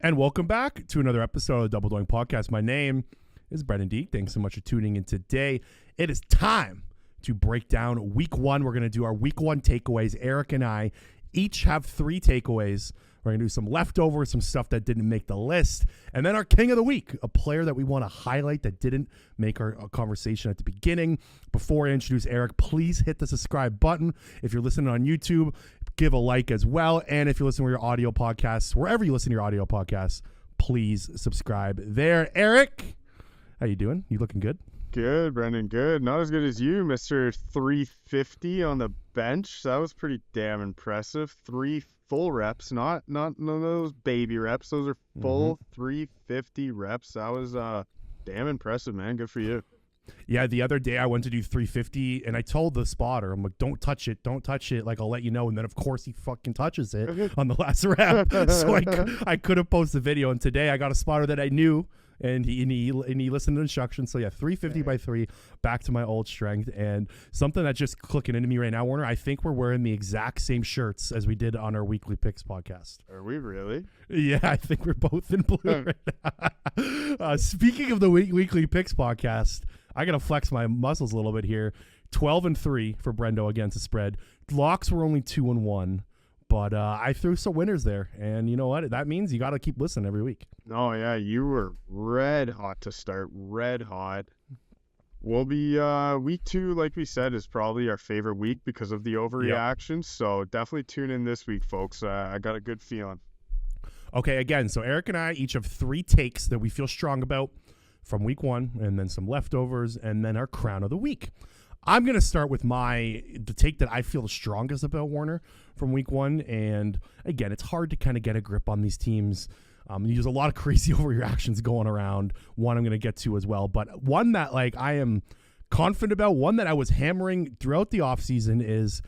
And welcome back to another episode of the Double Doing Podcast. My name is Brenden D. Thanks so much for tuning in today. It is time to break down week one. We're going to do our week one takeaways. Eric and I each have 3 takeaways. We're going to do some leftovers, some stuff that didn't make the list, and then our king of the week, a player that we want to highlight that didn't make our conversation at the beginning. Before I introduce Eric, please hit the subscribe button. If you're listening on YouTube, give a like as well. And if you're listening to your audio podcasts, wherever you listen to your audio podcasts, please subscribe there. Eric, how you doing? You looking good? Good, Brendan. Good. Not as good as you, Mr. 350 on the bench. That was pretty damn impressive. 3 full reps, not none of those baby reps. Those are full 350 reps. That was damn impressive, man. Good for you. Yeah, the other day I went to do 350 and I told the spotter, I'm like, don't touch it. Like, I'll let you know. And then, of course, he fucking touches it on the last rep. So I could have posted the video. And today I got a spotter that I knew, and he listened to instructions. So, yeah, 350 by 3, back to my old strength. And something that's just clicking into me right now, Warner, I think we're wearing the exact same shirts as we did on our Weekly Picks podcast. Are we really? Yeah, I think we're both in blue right now. Speaking of the Weekly Picks podcast, I got to flex my muscles a little bit here. 12-3 for Brendo against the spread. Locks were only 2-1, but I threw some winners there. And you know what? That means you got to keep listening every week. Oh, yeah. You were red hot to start. Red hot. We'll be week 2, like we said, is probably our favorite week because of the overreaction. Yep. So definitely tune in this week, folks. I got a good feeling. Okay, again, so Eric and I each have 3 takes that we feel strong about from week 1, and then some leftovers, and then our crown of the week. I'm going to start with the take that I feel the strongest about, Warner, from week 1. And again, it's hard to kind of get a grip on these teams. There's a lot of crazy overreactions going around. One I'm going to get to as well, but one that I am confident about, one that I was hammering throughout the offseason is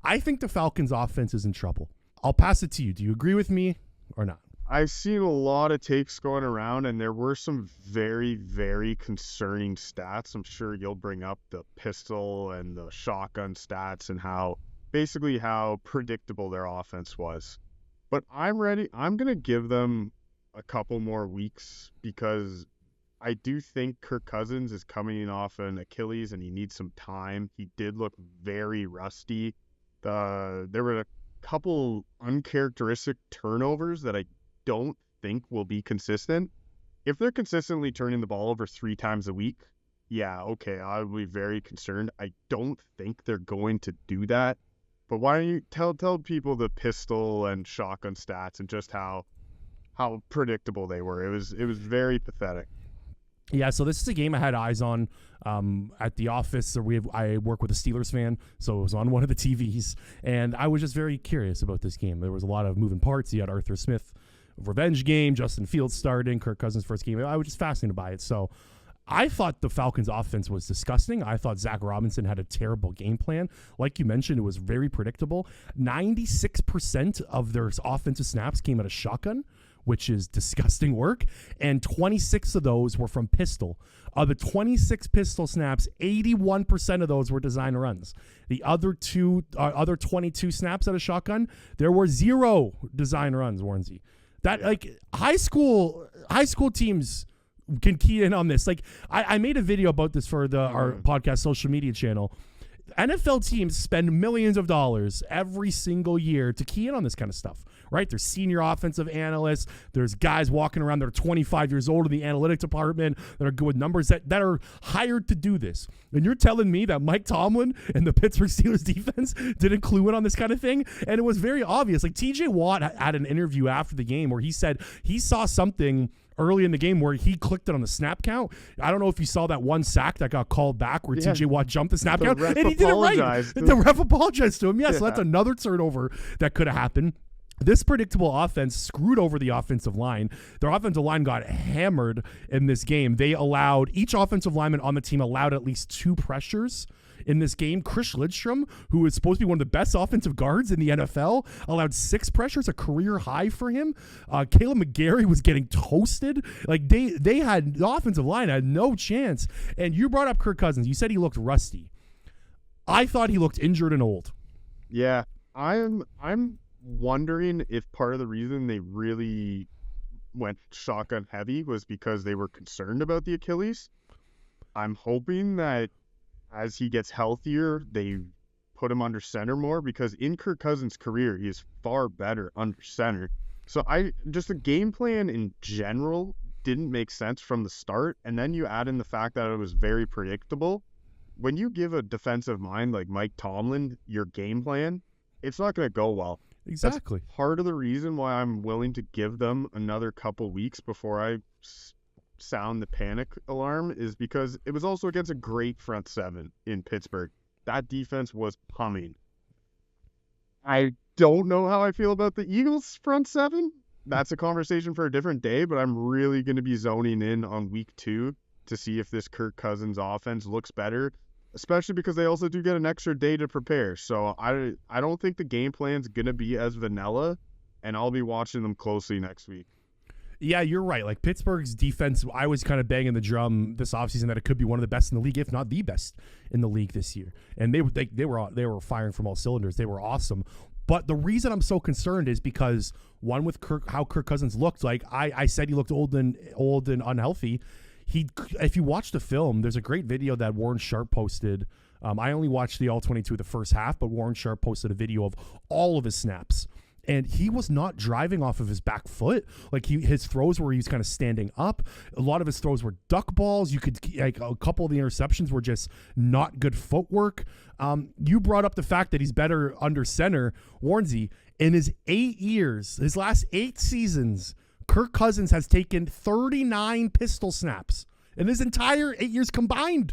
I think the Falcons offense is in trouble. I'll pass it to you. Do you agree with me or not? I've seen a lot of takes going around, and there were some very, very concerning stats. I'm sure you'll bring up the pistol and the shotgun stats and how predictable their offense was. But I'm ready. I'm going to give them a couple more weeks because I do think Kirk Cousins is coming off an Achilles and he needs some time. He did look very rusty. There were a couple uncharacteristic turnovers that I don't think will be consistent. If they're consistently turning the ball over 3 times a week, yeah, okay, I would be very concerned. I don't think they're going to do that. But why don't you tell people the pistol and shotgun stats and just how predictable they were. It was very pathetic. Yeah, so this is a game I had eyes on at the office. So I work with a Steelers fan, so it was on one of the TVs, and I was just very curious about this game. There was a lot of moving parts. You had Arthur Smith revenge game, Justin Fields starting, Kirk Cousins first game. I was just fascinated by it. So I thought the Falcons offense was disgusting. I thought Zach Robinson had a terrible game plan. Like you mentioned, it was very predictable. 96% of their offensive snaps came out of shotgun, which is disgusting work, and 26 of those were from pistol. Of the 26 pistol snaps, 81% of those were design runs. The other 22 snaps out of shotgun, there were 0 design runs, Warnsey. That high school teams can key in on this. I made a video about this for our podcast social media channel. NFL teams spend millions of dollars every single year to key in on this kind of stuff, right? There's senior offensive analysts. There's guys walking around that are 25 years old in the analytics department that are good with numbers that are hired to do this. And you're telling me that Mike Tomlin and the Pittsburgh Steelers defense didn't clue in on this kind of thing? And it was very obvious. TJ Watt had an interview after the game where he said he saw something early in the game where he clicked it on the snap count. I don't know if you saw that one sack that got called back where TJ Watt jumped the snap count, and he did it right. The ref apologized to him. Yeah, so that's another turnover that could have happened. This predictable offense screwed over the offensive line. Their offensive line got hammered in this game. Each offensive lineman on the team allowed at least 2 pressures in this game. Chris Lidstrom, who is supposed to be one of the best offensive guards in the NFL, allowed 6 pressures, a career high for him. Caleb McGarry was getting toasted. The offensive line had no chance. And you brought up Kirk Cousins. You said he looked rusty. I thought he looked injured and old. Yeah, I'm wondering if part of the reason they really went shotgun heavy was because they were concerned about the Achilles. I'm hoping that as he gets healthier, they put him under center more, because in Kirk Cousins' career, he is far better under center. So the game plan in general didn't make sense from the start. And then you add in the fact that it was very predictable. When you give a defensive mind like Mike Tomlin your game plan, it's not going to go well. Exactly. That's part of the reason why I'm willing to give them another couple weeks before I sound the panic alarm, is because it was also against a great front seven in Pittsburgh. That defense was humming. I don't know how I feel about the Eagles front seven. That's a conversation for a different day, but I'm really going to be zoning in on week 2 to see if this Kirk Cousins offense looks better, especially because they also do get an extra day to prepare. So I don't think the game plan's going to be as vanilla, and I'll be watching them closely next week. Yeah, you're right. Like Pittsburgh's defense, I was kind of banging the drum this offseason that it could be one of the best in the league, if not the best in the league this year. And they were firing from all cylinders. They were awesome. But the reason I'm so concerned is because, one, with how Kirk Cousins looked, like I said, he looked old and unhealthy. If you watch the film, there's a great video that Warren Sharp posted. I only watched the all 22 the first half, but Warren Sharp posted a video of all of his snaps. And he was not driving off of his back foot. Like his throws were, he was kind of standing up. A lot of his throws were duck balls. You could, like, a couple of the interceptions were just not good footwork. You brought up the fact that he's better under center. Warnsey, in his 8 years, his last 8 seasons, Kirk Cousins has taken 39 pistol snaps in his entire 8 years combined.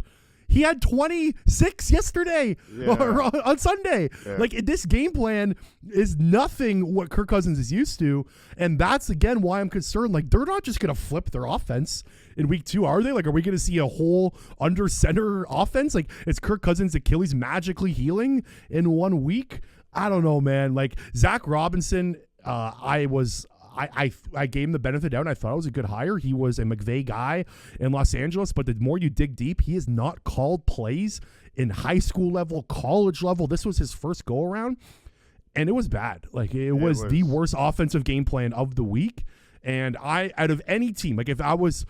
He had 26 yesterday on Sunday. Yeah. Like, this game plan is nothing what Kirk Cousins is used to. And that's, again, why I'm concerned. Like, they're not just going to flip their offense in week 2, are they? Like, are we going to see a whole under center offense? Like, is Kirk Cousins' Achilles magically healing in 1 week? I don't know, man. Like, Zach Robinson, I gave him the benefit of the doubt, and I thought it was a good hire. He was a McVay guy in Los Angeles, but the more you dig deep, he has not called plays in high school level, college level. This was his first go around, and it was bad. Like, it was the worst offensive game plan of the week. And out of any team, like, if I was,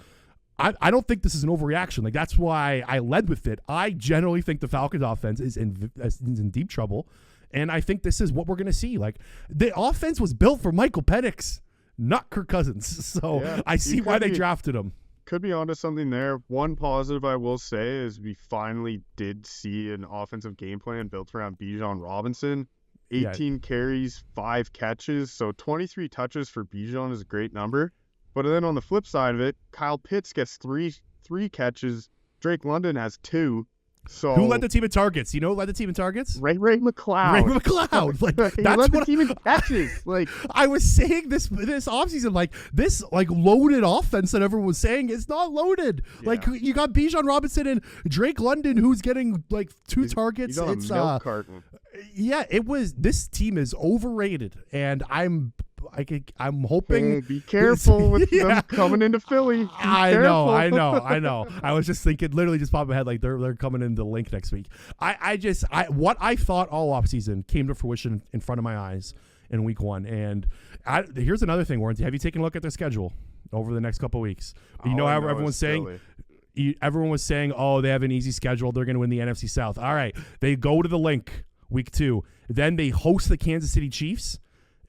I don't think this is an overreaction. Like, that's why I led with it. I generally think the Falcons offense is in deep trouble. And I think this is what we're going to see. Like, the offense was built for Michael Penix, not Kirk Cousins. So yeah, I see why they drafted him. Could be onto something there. One positive I will say is we finally did see an offensive game plan built around Bijan Robinson. 18 carries, 5 catches. So 23 touches for Bijan is a great number. But then on the flip side of it, Kyle Pitts gets three catches. Drake London has 2. So who led the team in targets? You know who led the team in targets? Ray McLeod. Ray McLeod. Like, he that's led what the team in catches. Like, I was saying this offseason, like, this, like, loaded offense that everyone was saying is not loaded. Yeah. Like, you got Bijan Robinson and Drake London, who's getting like 2 targets. He's on a milk carton. Yeah, this team is overrated, and I'm hoping. Hey, be careful with them coming into Philly. I know. I was just thinking, literally just popped in my head, like, they're coming into Link next week. What I thought all offseason came to fruition in front of my eyes in week 1. And here's another thing, Warren. Have you taken a look at their schedule over the next couple of weeks? You know how everyone's saying. Everyone was saying, oh, they have an easy schedule. They're going to win the NFC South. All right. They go to the Link week 2. Then they host the Kansas City Chiefs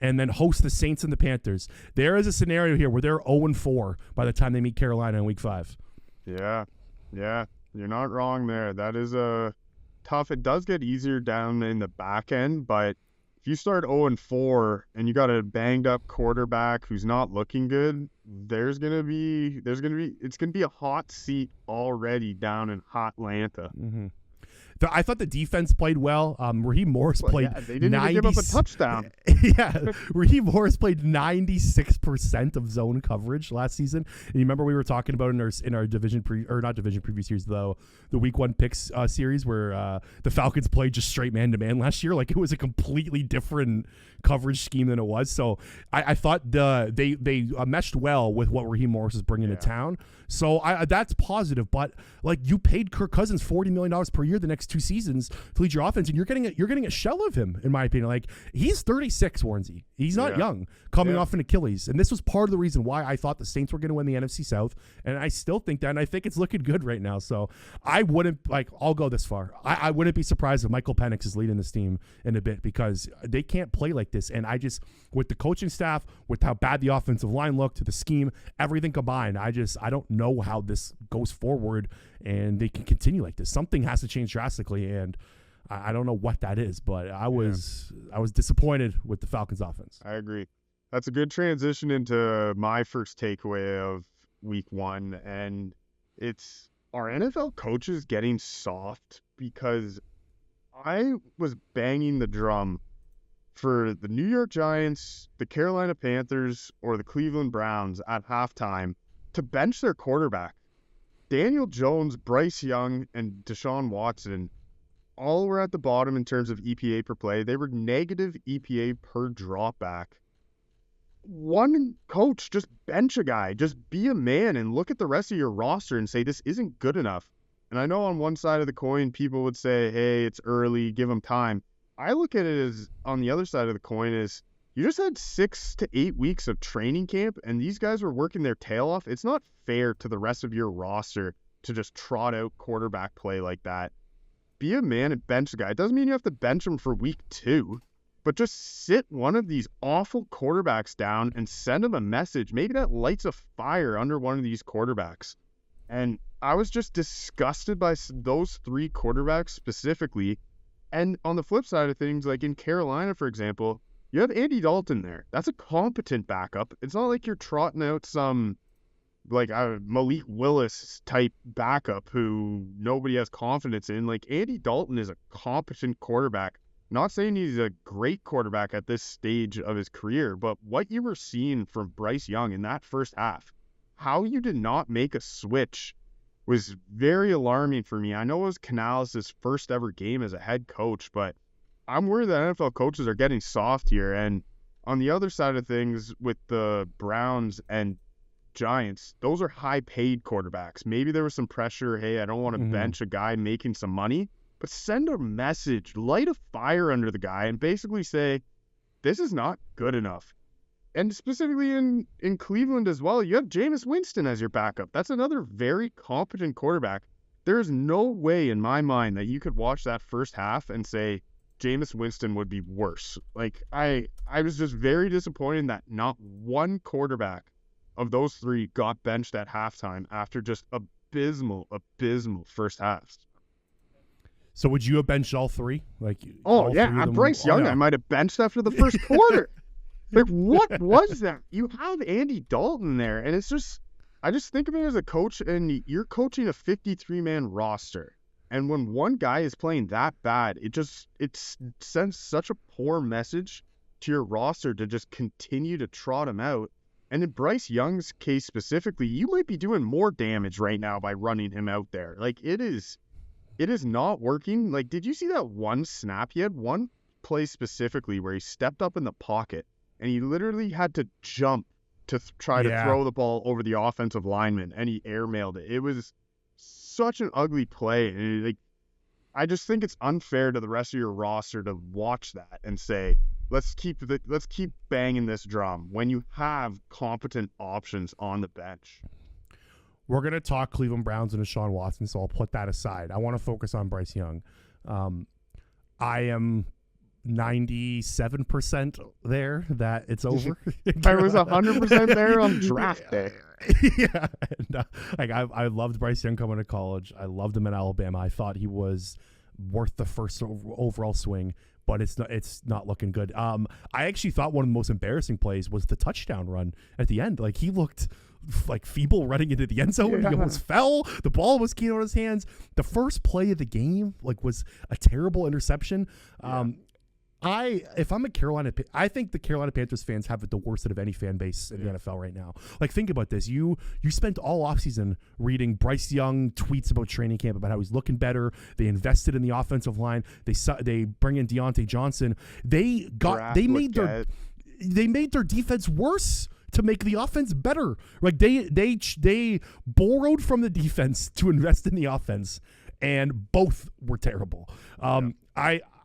and then host the Saints and the Panthers. There is a scenario here where they're 0-4 by the time they meet Carolina in week 5. Yeah. You're not wrong there. That is tough. It does get easier down in the back end, but if you start 0-4 and you got a banged up quarterback who's not looking good, it's gonna be a hot seat already down in Hotlanta. Mm-hmm. I thought the defense played well. Raheem Morris played. Yeah, they didn't even give up a touchdown. Yeah, Raheem Morris played 96% of zone coverage last season. And you remember we were talking about in our division preview series, though, the week 1 picks series where the Falcons played just straight man to man last year. Like, it was a completely different coverage scheme than it was. So I thought they meshed well with what Raheem Morris is bringing to town. So that's positive. But, like, you paid Kirk Cousins $40 million per year the next next 2 seasons to lead your offense, and you're getting a shell of him, in my opinion. Like, he's 36, Warrensy. He's not young, coming off an Achilles. And this was part of the reason why I thought the Saints were going to win the NFC South, and I still think that, and I think it's looking good right now. So I wouldn't, I'll go this far. I wouldn't be surprised if Michael Penix is leading this team in a bit, because they can't play like this. And I just, with the coaching staff, with how bad the offensive line looked, the scheme, everything combined, I don't know how this goes forward and they can continue like this. Something has to change drastically, and I don't know what that is, but I was disappointed with the Falcons offense. I agree. That's a good transition into my first takeaway of week 1, and it's, are NFL coaches getting soft? Because I was banging the drum for the New York Giants, the Carolina Panthers, or the Cleveland Browns at halftime to bench their quarterback. Daniel Jones, Bryce Young, and Deshaun Watson all were at the bottom in terms of EPA per play. They were negative EPA per dropback. One coach, just bench a guy. Just be a man and look at the rest of your roster and say, this isn't good enough. And I know on one side of the coin, people would say, hey, it's early, give them time. I look at it as, on the other side of the coin, is you just had 6 to 8 weeks of training camp, and these guys were working their tail off. It's not fair to the rest of your roster to just trot out quarterback play like that. Be a man and bench the guy. It doesn't mean you have to bench him for week 2, but just sit one of these awful quarterbacks down and send him a message. Maybe that lights a fire under one of these quarterbacks. And I was just disgusted by those 3 quarterbacks specifically. And on the flip side of things, like in Carolina, for example, you have Andy Dalton there. That's a competent backup. It's not like you're trotting out some like a Malik Willis type backup who nobody has confidence in. Like, Andy Dalton is a competent quarterback. Not saying he's a great quarterback at this stage of his career, but what you were seeing from Bryce Young in that first half, how you did not make a switch, was very alarming for me. I know it was Canales' first ever game as a head coach, but I'm worried that NFL coaches are getting soft here. And on the other side of things, with the Browns and Giants, those are high-paid quarterbacks. Maybe there was some pressure, hey, I don't want to bench a guy making some money, but send a message, light a fire under the guy, and basically say, this is not good enough. And specifically in Cleveland as well, you have Jameis Winston as your backup. That's another very competent quarterback. There is no way in my mind that you could watch that first half and say Jameis Winston would be worse. Like, I was just very disappointed that not one quarterback of those 3 got benched at halftime after just abysmal first halves. So would you have benched all 3? Like, oh yeah, Bryce Young, I might have benched after the first quarter. Like, what was that? You have Andy Dalton there, and it's just, I just think of it as a coach, and you're coaching a 53-man roster. And when one guy is playing that bad, it sends such a poor message to your roster to just continue to trot him out. And in Bryce Young's case specifically, you might be doing more damage right now by running him out there. Like, it is not working. Like, did you see that one snap? He had one play specifically where he stepped up in the pocket and he literally had to jump to try to throw the ball over the offensive lineman, and he airmailed it. It was such an ugly play. And I just think it's unfair to the rest of your roster to watch that and say, let's keep banging this drum when you have competent options on the bench. We're going to talk Cleveland Browns and Deshaun Watson, so I'll put that aside. I want to focus on Bryce Young. I am 97% there that it's over. I was 100% there on draft day. Yeah. And, I loved Bryce Young coming to college. I loved him in Alabama. I thought he was worth the first overall swing, but it's not looking good. I actually thought one of the most embarrassing plays was the touchdown run at the end. Like, he looked like feeble running into the end zone. Yeah. He almost fell. The ball was keyed out of his hands. The first play of the game was a terrible interception. Yeah. If I'm a Carolina, I think the Carolina Panthers fans have it the worst out of any fan base in the NFL right now. Like, think about this. You spent all offseason reading Bryce Young tweets about training camp, about how he's looking better. They invested in the offensive line. They bring in Deontay Johnson. They made their defense worse to make the offense better. Like, they borrowed from the defense to invest in the offense. and both were terrible.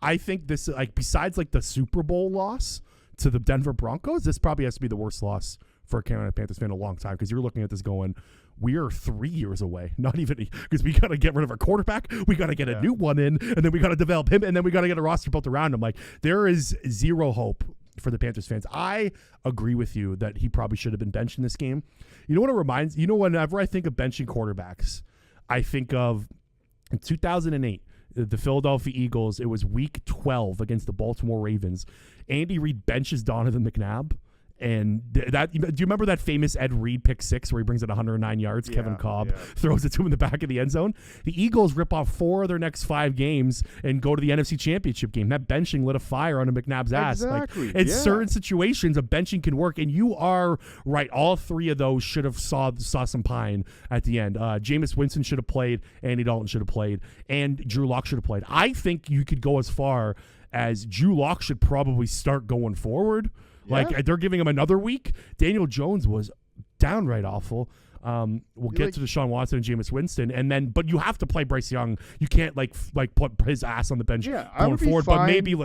I think this, like, besides like the Super Bowl loss to the Denver Broncos, this probably has to be the worst loss for a Carolina Panthers fan in a long time, because you're looking at this going, we are 3 years away, not even, because we got to get rid of our quarterback, we got to get a new one in, and then we got to develop him, and then we got to get a roster built around him. Like, there is zero hope for the Panthers fans. I agree with you that he probably should have been benched in this game. You know what it reminds, whenever I think of benching quarterbacks, I think of in 2008, the Philadelphia Eagles. It was week 12 against the Baltimore Ravens. Andy Reid benches Donovan McNabb. And that, do you remember that famous Ed Reed pick six where he brings it 109 yards? Yeah, Kevin Cobb throws it to him in the back of the end zone. The Eagles rip off 4 of their next 5 games and go to the NFC Championship game. That benching lit a fire under McNabb's ass. Exactly. Like, in certain situations, a benching can work. And you are right. All 3 of those should have saw some pine at the end. Jameis Winston should have played. Andy Dalton should have played. And Drew Lock should have played. I think you could go as far as Drew Lock should probably start going forward. Like, they're giving him another week. Daniel Jones was downright awful. We'll get to Deshaun Watson and Jameis Winston, but you have to play Bryce Young. You can't like put his ass on the bench going forward. But maybe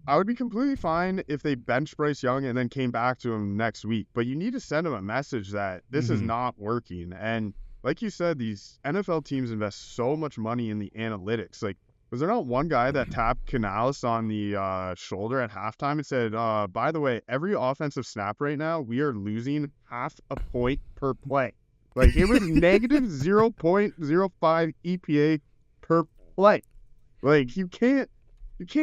I would be completely fine if they bench Bryce Young and then came back to him next week. But you need to send him a message that this is not working. And like you said, these NFL teams invest so much money in the analytics. Like, was there not one guy that tapped Canales on the shoulder at halftime and said, by the way, every offensive snap right now, we are losing half a point per play. Like, it was negative 0.05 EPA per play. Like, you can't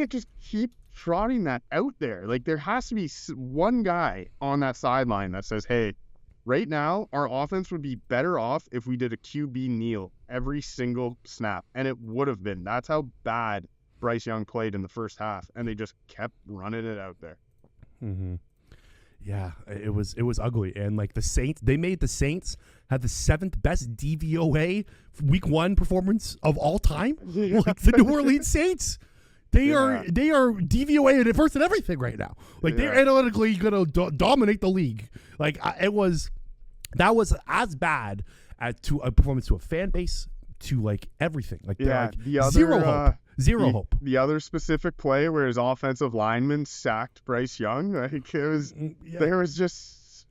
just keep trotting that out there. Like, there has to be one guy on that sideline that says, hey, right now, our offense would be better off if we did a QB kneel every single snap. And it would have been. That's how bad Bryce Young played in the first half. And they just kept running it out there. Mm-hmm. Yeah, it was ugly. And, like, the Saints, they made the Saints have the 7th best DVOA week 1 performance of all time. Like, the New Orleans Saints. They are DVOA at first in everything right now. Like, they're analytically going to dominate the league. Like, that was as bad as to a performance to a fan base, to like everything. Like, zero hope. The other specific play where his offensive lineman sacked Bryce Young, like, there was just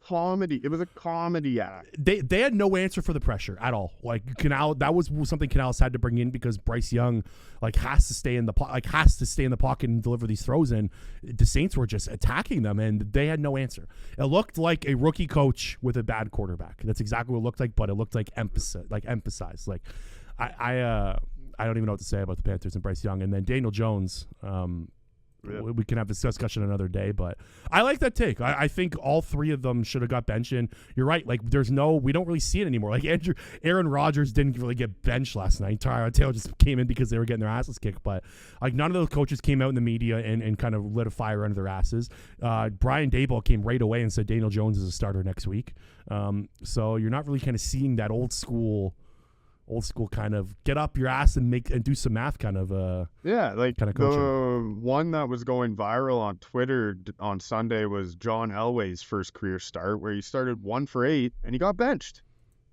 comedy. It was a comedy act. They had no answer for the pressure at all. Like, that was something Canales had to bring in, because Bryce Young has to stay in the pocket and deliver these throws in. The Saints were just attacking them, and they had no answer. It looked like a rookie coach with a bad quarterback. That's exactly what it looked like, but it looked like emphasized. Like, I don't even know what to say about the Panthers and Bryce Young. And then Daniel Jones, we can have this discussion another day, but I like that take. I think all 3 of them should have got benched. And you're right. Like, we don't really see it anymore. Like, Aaron Rodgers didn't really get benched last night. Tyrod Taylor just came in because they were getting their asses kicked. But, like, none of those coaches came out in the media and kind of lit a fire under their asses. Brian Daboll came right away and said Daniel Jones is a starter next week. So you're not really kind of seeing that old school kind of get up your ass and do some math kind of like kind of coaching. The one that was going viral on Twitter on Sunday was John Elway's first career start, where he started 1 for 8 and he got benched.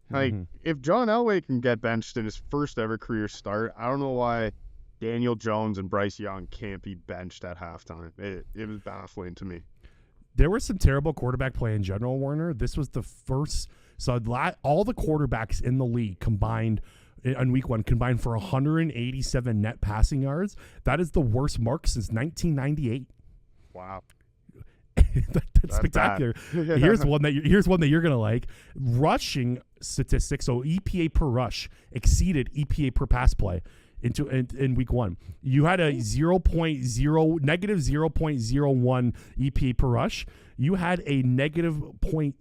Like, if John Elway can get benched in his first ever career start, I don't know why Daniel Jones and Bryce Young can't be benched at halftime. It was baffling to me. There was some terrible quarterback play in general, Warner. This was the first. So all the quarterbacks in the league combined on week 1 combined for 187 net passing yards. That is the worst mark since 1998. Wow. That's spectacular. Here's one that you're gonna like. Rushing statistics. So EPA per rush exceeded EPA per pass play in week 1. You had a negative 0.01 EPA per rush. You had a -0.08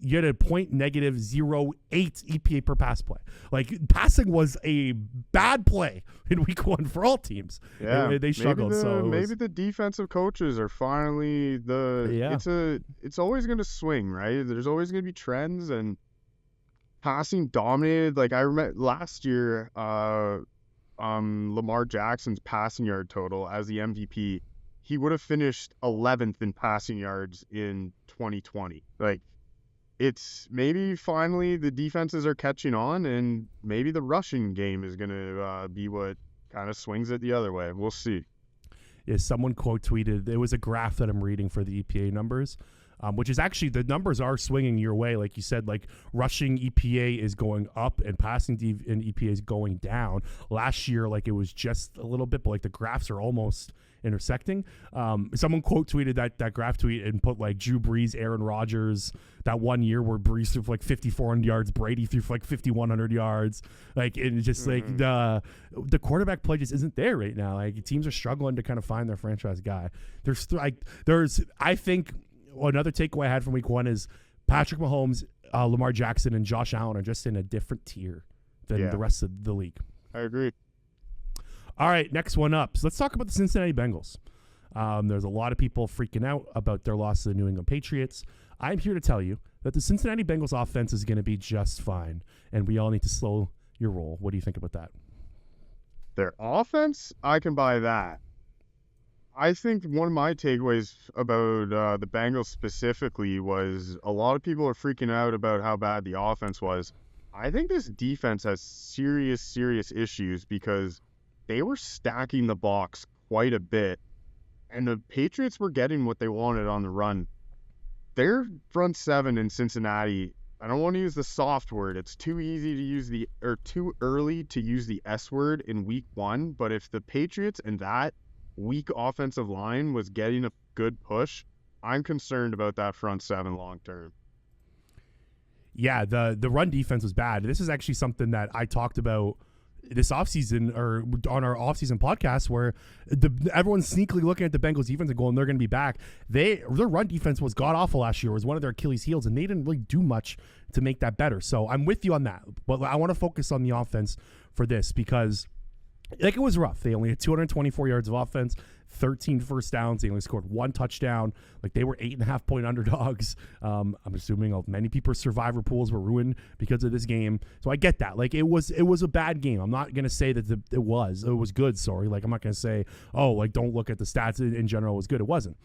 EPA per pass play. Like, passing was a bad play in week 1 for all teams. Yeah, they struggled. Maybe the defensive coaches are finally it's always going to swing, right? There's always going to be trends, and passing dominated. Like, I remember last year, Lamar Jackson's passing yard total as the MVP, he would have finished 11th in passing yards in 2020. Like, it's maybe finally the defenses are catching on, and maybe the rushing game is going to be what kind of swings it the other way. We'll see. Yeah, someone quote tweeted, it was a graph that I'm reading for the EPA numbers, which is actually the numbers are swinging your way. Like you said, like rushing EPA is going up and passing and EPA is going down. Last year, like it was just a little bit, but like the graphs are almost intersecting. Someone quote tweeted that graph tweet and put like Drew Brees, Aaron Rodgers, that one year where Brees threw for like 5,400 yards, Brady threw for like 5,100 yards. Like it's just like the quarterback play just isn't there right now. Like teams are struggling to kind of find their franchise guy. I think another takeaway I had from week one is Patrick Mahomes, Lamar Jackson, and Josh Allen are just in a different tier than the rest of the league. I agree. All right, next one up. So let's talk about the Cincinnati Bengals. There's a lot of people freaking out about their loss to the New England Patriots. I'm here to tell you that the Cincinnati Bengals offense is going to be just fine, and we all need to slow your roll. What do you think about that? Their offense? I can buy that. I think one of my takeaways about the Bengals specifically was a lot of people are freaking out about how bad the offense was. I think this defense has serious issues because they were stacking the box quite a bit, and the Patriots were getting what they wanted on the run. Their front seven in Cincinnati, I don't want to use the soft word. It's too too early to use the S word in week one, but if the Patriots and that weak offensive line was getting a good push, I'm concerned about that front seven long term. Yeah, the run defense was bad. This is actually something that I talked about this offseason or on our offseason podcast where everyone's sneakily looking at the Bengals defense and going, they're going to be back. Their run defense was god-awful last year. It was one of their Achilles heels, and they didn't really do much to make that better. So I'm with you on that. But I want to focus on the offense for this because like it was rough. They only had 224 yards of offense, 13 first downs. They only scored one touchdown. Like they were 8.5-point underdogs. I'm assuming many people's survivor pools were ruined because of this game. So I get that. Like it was a bad game. I'm not gonna say that it was good. Sorry. Like I'm not gonna say don't look at the stats in general. It was good. It wasn't.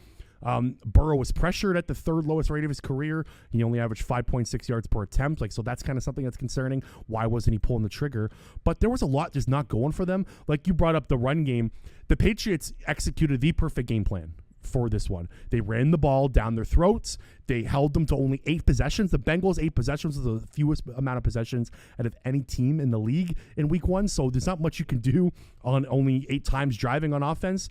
Burrow was pressured at the third lowest rate of his career. He only averaged 5.6 yards per attempt. So that's kind of something that's concerning. Why wasn't he pulling the trigger? But there was a lot just not going for them. Like you brought up the run game. The Patriots executed the perfect game plan for this one. They ran the ball down their throats. They held them to only 8 possessions. The Bengals 8 possessions was the fewest amount of possessions out of any team in the league in week one. So there's not much you can do on only 8 times driving on offense.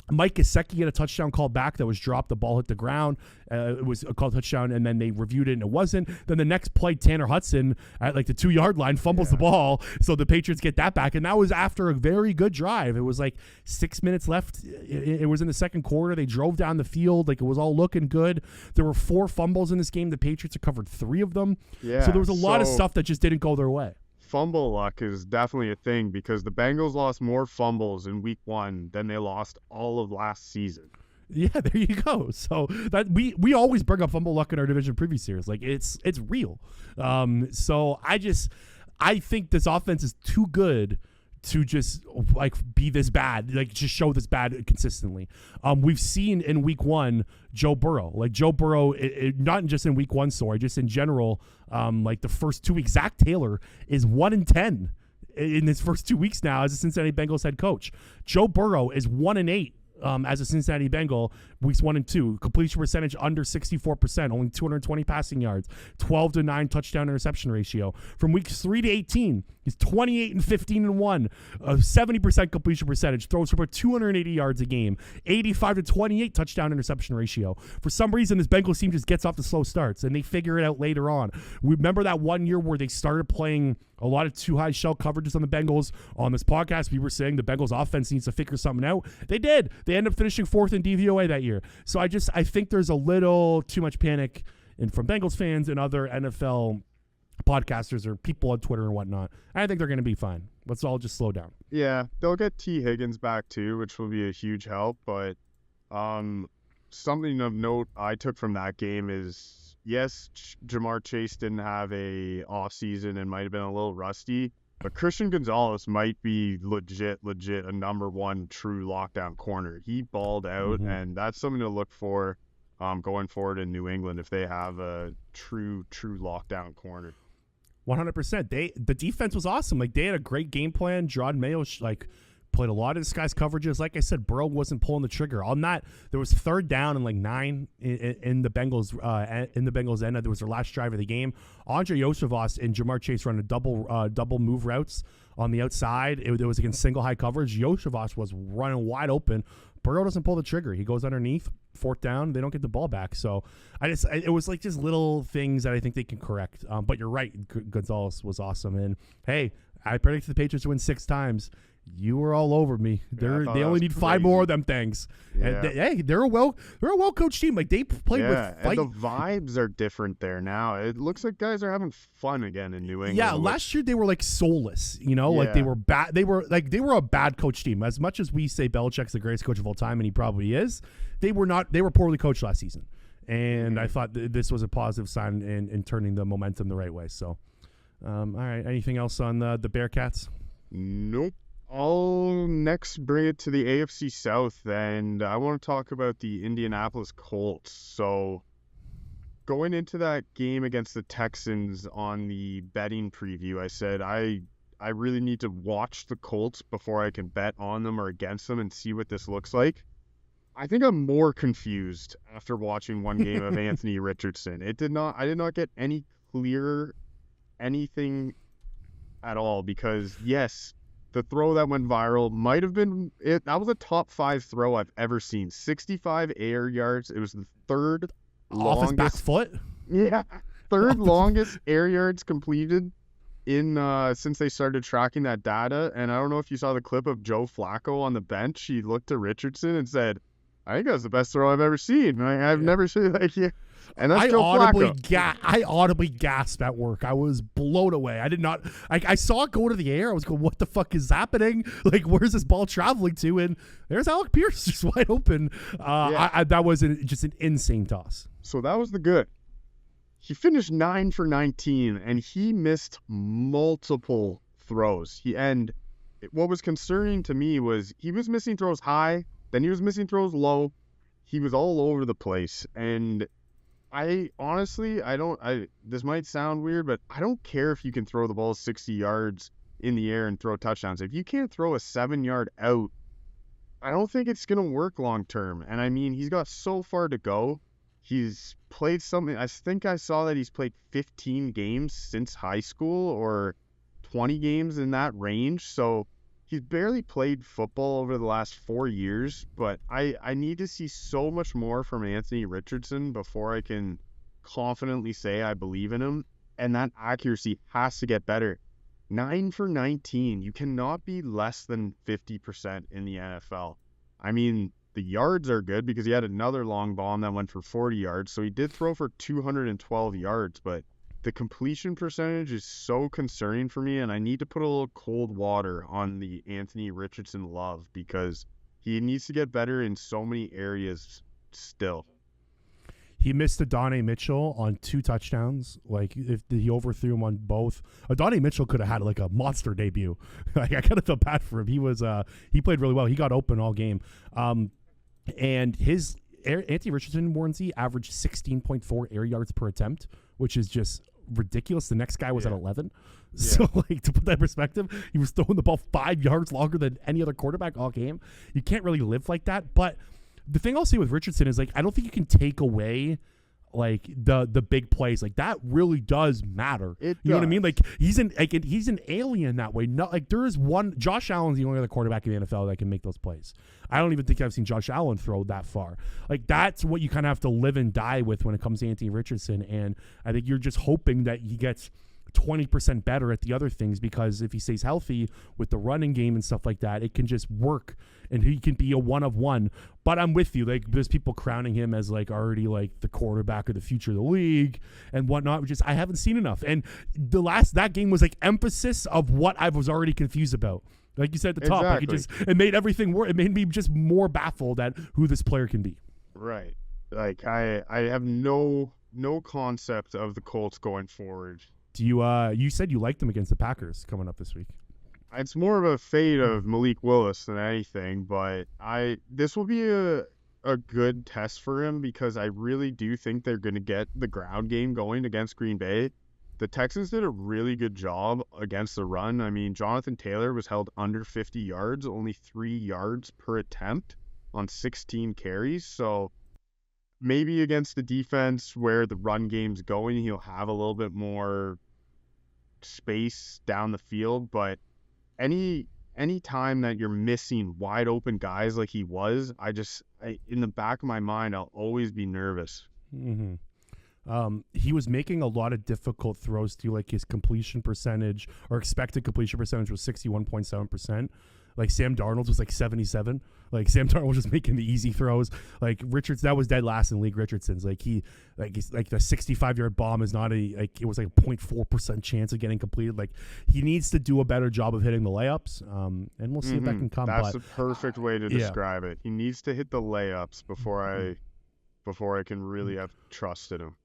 Mike Gesicki had a touchdown called back that was dropped. The ball hit the ground. It was a called touchdown, and then they reviewed it, and it wasn't. Then the next play, Tanner Hudson at like the 2-yard line fumbles the ball, so the Patriots get that back, and that was after a very good drive. It was like 6 minutes left. It was in the second quarter. They drove down the field. Like it was all looking good. There were 4 fumbles in this game. The Patriots recovered 3 of them. Yeah, so there was a lot of stuff that just didn't go their way. Fumble luck is definitely a thing because the Bengals lost more fumbles in week one than they lost all of last season. Yeah, there you go. So that we always bring up fumble luck in our division preview series. Like it's real. So I think this offense is too good to just like be this bad, like just show this bad consistently. We've seen in week one, Joe Burrow, not just in week one, sorry, just in general, like the first 2 weeks, Zach Taylor is 1-10 in his first 2 weeks now as a Cincinnati Bengals head coach. Joe Burrow is 1-8. As a Cincinnati Bengal, weeks 1 and 2, completion percentage under 64%, only 220 passing yards, 12-9 touchdown interception ratio. From weeks 3 to 18, he's 28-15-1, 70% completion percentage, throws for about 280 yards a game, 85-28 touchdown interception ratio. For some reason, this Bengals team just gets off the slow starts, and they figure it out later on. We remember that one year where they started playing a lot of too high shell coverages on the Bengals. On this podcast, we were saying the Bengals offense needs to figure something out. They did. They ended up finishing 4th in DVOA that year. So I think there's a little too much panic from Bengals fans and other NFL podcasters or people on Twitter and whatnot. I think they're going to be fine. Let's all just slow down. Yeah, they'll get T. Higgins back too, which will be a huge help. But something of note I took from that game is, yes, Jamar Chase didn't have a off season and might have been a little rusty, but Christian Gonzalez might be legit a number 1 true lockdown corner. He balled out, and that's something to look for. going forward in New England if they have a true lockdown corner. 100%. The defense was awesome. Like, they had a great game plan. John Mayo played a lot of this guy's coverages. Like I said, Burrow wasn't pulling the trigger on that. There was third down and 9 in the Bengals end. There was their last drive of the game. Andre Yosevos and Jamar Chase run a double move routes on the outside. It was against single high coverage. Yosevos was running wide open. Burrow doesn't pull the trigger. He goes underneath, fourth down. They don't get the ball back. So it was just little things that I think they can correct. But you're right. Gonzalez was awesome. And hey, I predicted the Patriots to win 6 times. You were all over me. They only need 5 more of them things. Yeah. And they're a well coached team. Like, they played with fight. And the vibes are different there now. It looks like guys are having fun again in New England. Yeah, last year they were soulless. Like they were bad. They were a bad coach team. As much as we say Belichick's the greatest coach of all time, and he probably is, they were not. They were poorly coached last season, and I thought this was a positive sign in turning the momentum the right way. So, all right. Anything else on the Bearcats? Nope. I'll next bring it to the AFC South, and I want to talk about the Indianapolis Colts. So, going into that game against the Texans on the betting preview, I said I really need to watch the Colts before I can bet on them or against them and see what this looks like. I think I'm more confused after watching one game of Anthony Richardson. I did not get any clear anything at all because, yes, the throw that went viral might have been it. That was a top 5 throw I've ever seen. 65 air yards. It was the third longest. Off his back foot? Yeah. Third longest air yards completed since they started tracking that data. And I don't know if you saw the clip of Joe Flacco on the bench. He looked to Richardson and said, I think that's the best throw I've ever seen. I've never seen that. And that's Joe Flacco. I audibly gasped at work. I was blown away. I did not. I saw it go to the air. I was going, "What the fuck is happening? Where's this ball traveling to?" And there's Alec Pierce just wide open. That was just an insane toss. So that was the good. He finished 9 for 19, and he missed multiple throws. What was concerning to me was he was missing throws high, then he was missing throws low. He was all over the place, and I honestly, this might sound weird, but I don't care if you can throw the ball 60 yards in the air and throw touchdowns. If you can't throw a 7-yard out, I don't think it's going to work long term. And I mean, he's got so far to go. He's played something. I think I saw that he's played 15 games since high school or 20 games in that range. So he's barely played football over the last 4 years, but I need to see so much more from Anthony Richardson before I can confidently say I believe in him, and that accuracy has to get better. 9 for 19. You cannot be less than 50% in the NFL. I mean, the yards are good because he had another long bomb that went for 40 yards, so he did throw for 212 yards, but the completion percentage is so concerning for me, and I need to put a little cold water on the Anthony Richardson love because he needs to get better in so many areas still. He missed Adonai Mitchell on 2 touchdowns. If he overthrew him on both, Adonai Mitchell could have had a monster debut. I kind of felt bad for him. He played really well. He got open all game. And Anthony Richardson, Warrensy, averaged 16.4 air yards per attempt, which is just ridiculous. The next guy was at 11. So to put that in perspective, he was throwing the ball 5 yards longer than any other quarterback all game. You can't really live like that. But the thing I'll say with Richardson is I don't think you can take away the big plays. That really does matter. You know what I mean? He's an alien that way. Not there is one. Josh Allen's the only other quarterback in the NFL that can make those plays. I don't even think I've seen Josh Allen throw that far. That's what you kind of have to live and die with when it comes to Anthony Richardson. And I think you're just hoping that he gets 20% better at the other things, because if he stays healthy with the running game and stuff like that, it can just work and he can be a one of one. But I'm with you. There's people crowning him as already the quarterback of the future of the league and whatnot. I haven't seen enough. And that game was emphasis of what I was already confused about. Like you said at the top, Exactly. It made everything work. It made me just more baffled at who this player can be. Right. I have no concept of the Colts going forward. Do you said you liked them against the Packers coming up this week? It's more of a fade of Malik Willis than anything, but this will be a a good test for him because I really do think they're going to get the ground game going against Green Bay. The Texans did a really good job against the run. I mean, Jonathan Taylor was held under 50 yards, only 3 yards per attempt on 16 carries. So maybe against the defense where the run game's going, he'll have a little bit more space down the field. But any time that you're missing wide open guys like he was, in the back of my mind, I'll always be nervous. Mm-hmm. He was making a lot of difficult throws too, like his completion percentage or expected completion percentage was 61.7%. Like Sam Darnold's was like 77. Like Sam Darnold was just making the easy throws. Like Richardson, that was dead last in league. Richardson's like the 65-yard bomb is not it was like a 0.4% chance of getting completed. Like he needs to do a better job of hitting the layups. And we'll see if that can come. That's a perfect way to describe it. He needs to hit the layups before I can really have trust in him.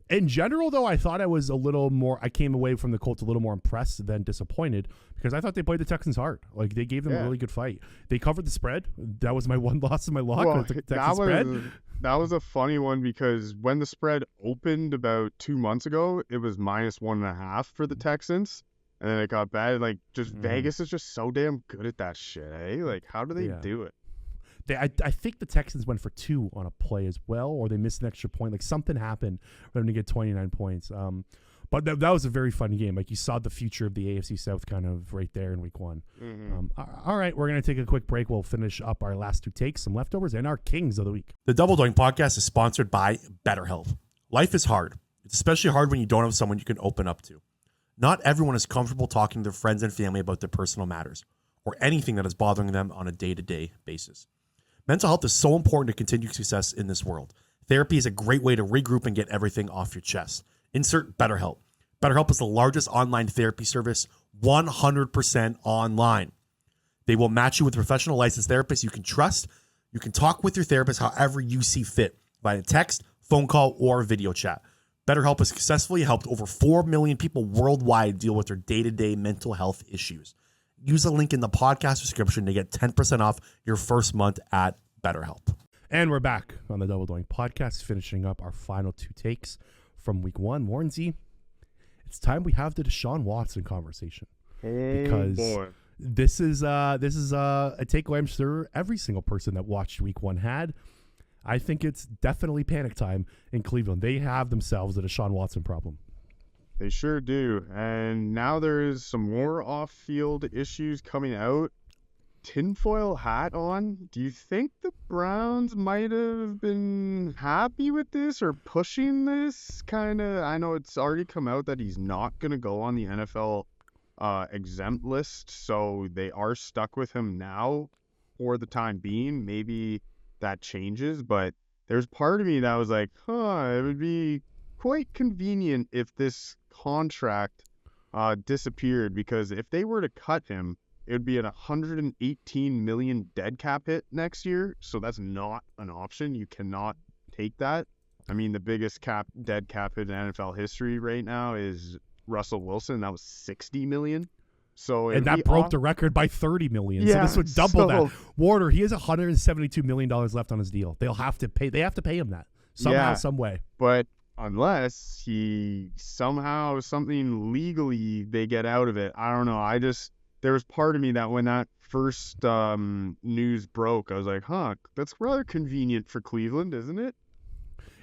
In general, though, I thought I came away from the Colts a little more impressed than disappointed because I thought they played the Texans hard. Like, they gave them a really good fight. They covered the spread. That was my one loss in my lock. Well, spread. That was a funny one because when the spread opened about 2 months ago, it was -1.5 for the Texans. And then it got bad. Like, Vegas is just so damn good at that shit, eh? Like, how do they do it? I think the Texans went for 2 on a play as well, or they missed an extra point. Like something happened for them to get 29 points. But that was a very fun game. Like you saw the future of the AFC South kind of right there in week 1. Mm-hmm. All right, we're going to take a quick break. We'll finish up our last 2 takes, some leftovers, and our Kings of the week. The Double Doink Podcast is sponsored by BetterHelp. Life is hard. It's especially hard when you don't have someone you can open up to. Not everyone is comfortable talking to their friends and family about their personal matters or anything that is bothering them on a day-to-day basis. Mental health is so important to continued success in this world. Therapy is a great way to regroup and get everything off your chest. Insert BetterHelp. BetterHelp is the largest online therapy service, 100% online. They will match you with professional licensed therapists you can trust. You can talk with your therapist however you see fit, via text, phone call, or video chat. BetterHelp has successfully helped over 4 million people worldwide deal with their day-to-day mental health issues. Use the link in the podcast description to get 10% off your first month at BetterHelp. And we're back on the Double Doink Podcast, finishing up our final 2 takes from week 1. Warrensy, it's time we have the Deshaun Watson conversation. Because this is a takeaway I'm sure every single person that watched week 1 had. I think it's definitely panic time in Cleveland. They have themselves a Deshaun Watson problem. They sure do. And now there is some more off-field issues coming out. Tinfoil hat on. Do you think the Browns might have been happy with this or pushing this? I know it's already come out that he's not going to go on the NFL exempt list, so they are stuck with him now for the time being. Maybe that changes, but there's part of me that was like, it would be quite convenient if this contract disappeared, because if they were to cut him, it would be at $118 million dead cap hit next year. So that's not an option. You cannot take that. I mean, the biggest dead cap hit in NFL history right now is Russell Wilson. That was $60 million. And that broke the record by $30 million. Yeah, so this would double that. Warder, he has $172 million left on his deal. They have to pay him that somehow, some way. But unless something legally they get out of it. I don't know. There was part of me that when that first news broke, I was like, that's rather convenient for Cleveland, isn't it?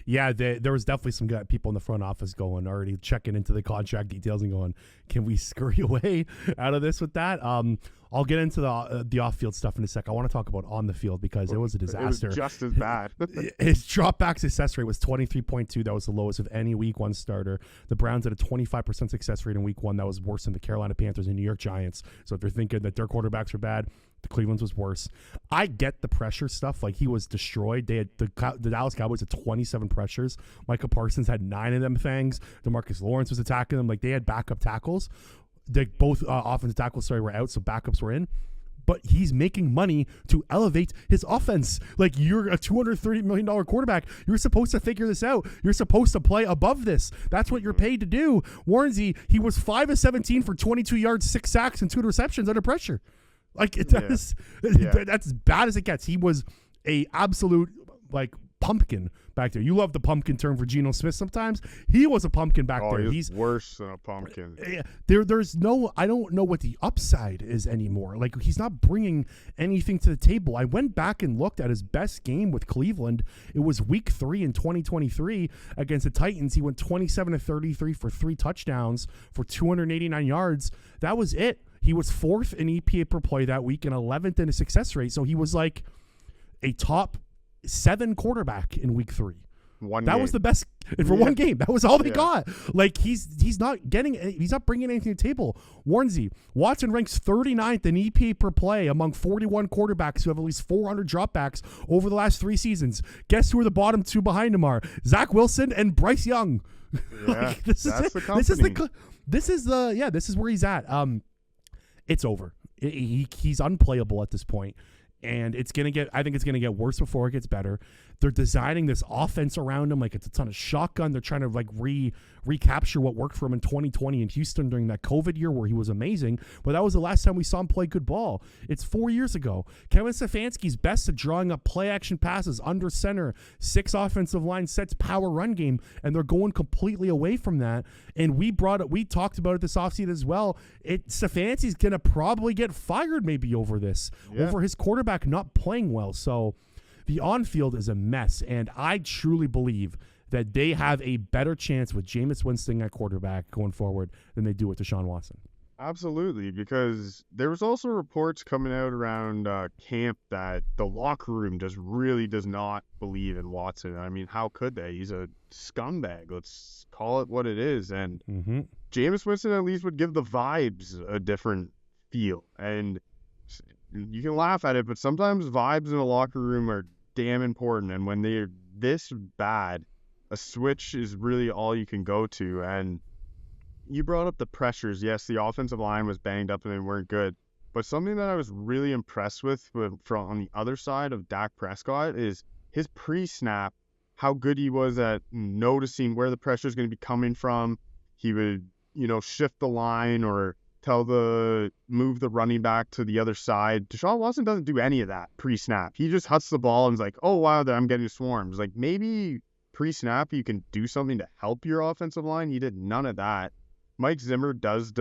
Yeah, there was definitely some people in the front office already checking into the contract details and going, can we scurry away out of this with that? I'll get into the off-field stuff in a sec. I want to talk about on the field because it was a disaster. It was just as bad. His dropback success rate was 23.2. That was the lowest of any week 1 starter. The Browns had a 25% success rate in week 1. That was worse than the Carolina Panthers and New York Giants. So if you're thinking that their quarterbacks are bad, the Cleveland's was worse. I get the pressure stuff. Like, he was destroyed. They had the Dallas Cowboys had 27 pressures. Micah Parsons had 9 of them fangs. DeMarcus Lawrence was attacking them. Like, they had backup tackles. Both offensive tackles, were out, so backups were in. But he's making money to elevate his offense. Like, you're a $230 million quarterback. You're supposed to figure this out. You're supposed to play above this. That's what you're paid to do. Warrensy, he was 5 of 17 for 22 yards, 6 sacks, and 2 receptions under pressure. Like, that's as bad as it gets. He was a absolute like pumpkin back there. You love the pumpkin term for Geno Smith sometimes. He was a pumpkin back there. He's worse than a pumpkin. There's no, I don't know what the upside is anymore. Like, he's not bringing anything to the table. I went back and looked at his best game with Cleveland. It was week 3 in 2023 against the Titans. He went 27-33 for 3 touchdowns for 289 yards. That was it. He was 4th in EPA per play that week and 11th in a success rate. So he was like a top 7 quarterback in week 3. That was the best for one game. That was all they got. Like, he's not bringing anything to the table. Warnsey, Watson ranks 39th in EPA per play among 41 quarterbacks who have at least 400 dropbacks over the last 3 seasons. Guess who are the bottom 2 behind him are? Zach Wilson and Bryce Young. Yeah, this is it. This is where he's at. It's over. He's unplayable at this point. And I think it's gonna get worse before it gets better. They're designing this offense around him like it's a ton of shotgun. They're trying to like recapture what worked for him in 2020 in Houston during that COVID year where he was amazing. But that was the last time we saw him play good ball. It's 4 years ago. Kevin Stefanski's best at drawing up play action passes under center, 6 offensive line sets, power run game, and they're going completely away from that. And we talked about it this offseason as well. Stefanski's gonna probably get fired maybe over this, over his quarterback not playing well. So the on-field is a mess, and I truly believe that they have a better chance with Jameis Winston at quarterback going forward than they do with Deshaun Watson. Absolutely, because there was also reports coming out around camp that the locker room really does not believe in Watson. I mean, how could they? He's a scumbag. Let's call it what it is. And Jameis Winston at least would give the vibes a different feel. And you can laugh at it, but sometimes vibes in a locker room are damn important. And when they're this bad, a switch is really all you can go to. And you brought up the pressures. Yes, the offensive line was banged up and they weren't good. But something that I was really impressed with from on the other side of Dak Prescott is his pre-snap, how good he was at noticing where the pressure is going to be coming from. He would, shift the line or move the running back to the other side. Deshaun Watson doesn't do any of that pre-snap. He just huts the ball and is like, oh, wow, I'm getting swarms. Like, maybe pre-snap you can do something to help your offensive line. He did none of that. Mike Zimmer does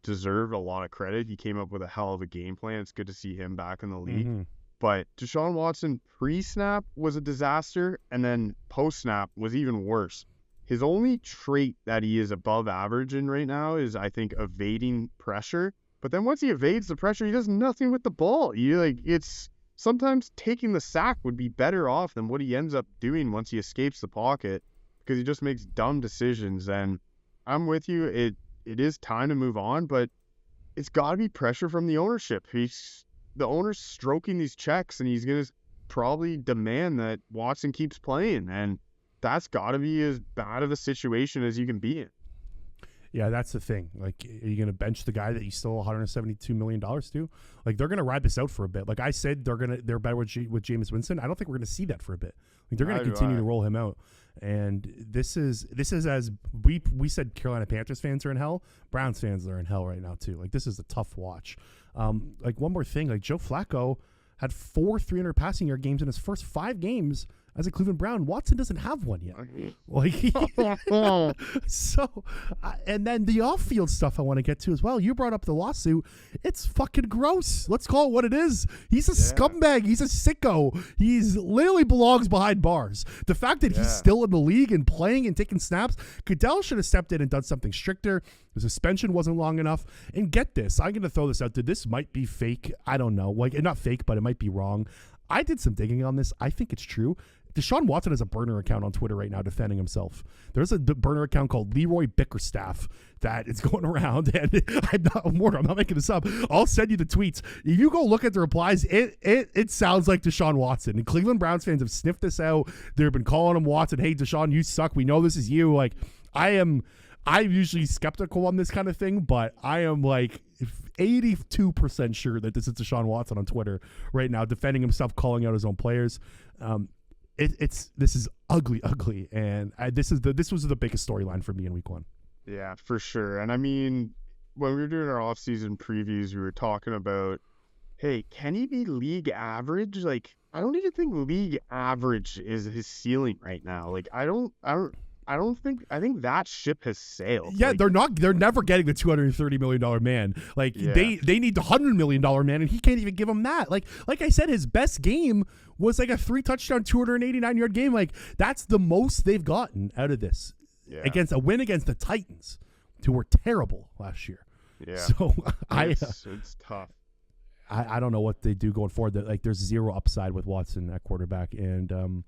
deserve a lot of credit. He came up with a hell of a game plan. It's good to see him back in the league. But Deshaun Watson pre-snap was a disaster, and then post-snap was even worse. His only trait that he is above average in right now is, I think, evading pressure. But then once he evades the pressure, he does nothing with the ball. It's sometimes taking the sack would be better off than what he ends up doing once he escapes the pocket, because he just makes dumb decisions. And I'm with you. It is time to move on, but it's got to be pressure from the ownership. The owner's stroking these checks, and he's going to probably demand that Watson keeps playing. And that's got to be as bad of a situation as you can be in. Yeah, that's the thing. Like, are you going to bench the guy that you stole $172 million to? Like, they're going to ride this out for a bit. Like I said, they're better with Jameis Winston. I don't think we're going to see that for a bit. Like, they're going to continue to roll him out. And this is as we said, Carolina Panthers fans are in hell. Browns fans are in hell right now too. Like, this is a tough watch. Like, one more thing. Like, Joe Flacco had 4 300 passing yard games in his first 5 games as a Cleveland Brown. Watson doesn't have one yet. And then the off-field stuff I want to get to as well. You brought up the lawsuit. It's fucking gross. Let's call it what it is. He's a scumbag. He's a sicko. He's literally belongs behind bars. The fact that he's still in the league and playing and taking snaps, Goodell should have stepped in and done something stricter. The suspension wasn't long enough. And get this, I'm going to throw this out there. This might be fake. I don't know. Like, not fake, but it might be wrong. I did some digging on this. I think it's true. Deshaun Watson has a burner account on Twitter right now defending himself. There's a burner account called Leroy Bickerstaff that is going around, and I'm not making this up. I'll send you the tweets. If you go look at the replies, it sounds like Deshaun Watson. And Cleveland Browns fans have sniffed this out. They've been calling him Watson. Hey, Deshaun, you suck. We know this is you. Like, I'm usually skeptical on this kind of thing, but I am like 82% sure that this is Deshaun Watson on Twitter right now, defending himself, calling out his own players. This is ugly, and this was the biggest storyline for me in week 1. Yeah, for sure. And I mean, when we were doing our off-season previews, we were talking about hey, can he be league average? Like, I don't even think league average is his ceiling right now. Like, I think that ship has sailed. Yeah, Like, they're never getting the $230 million man. Like Yeah. they need the $100 million man, and he can't even give them that. Like I said, his best game was like a 3-touchdown, 289-yard game. Like, that's the most they've gotten out of this. Yeah. Against a win against the Titans, who were terrible last year. yeah, So it's tough. I don't know what they do going forward. That, like, there's zero upside with Watson at quarterback, and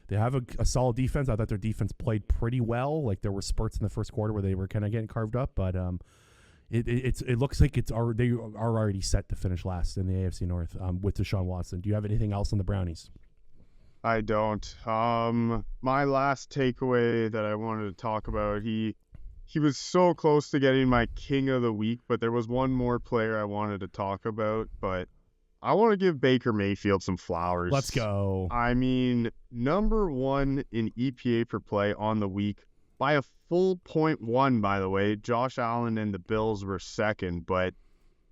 they have a solid defense. I thought their defense played pretty well. Like, there were spurts in the first quarter where they were kind of getting carved up, but it looks like they are already set to finish last in the AFC North with Deshaun Watson. Do you have anything else on the Brownies? I don't. My last takeaway that I wanted to talk about, he was so close to getting my king of the week, but there was one more player I wanted to talk about, but I want to give Baker Mayfield some flowers. Let's go. I mean, number 1 in EPA per play on the week by a full 0.1, by the way. Josh Allen and the Bills were second, but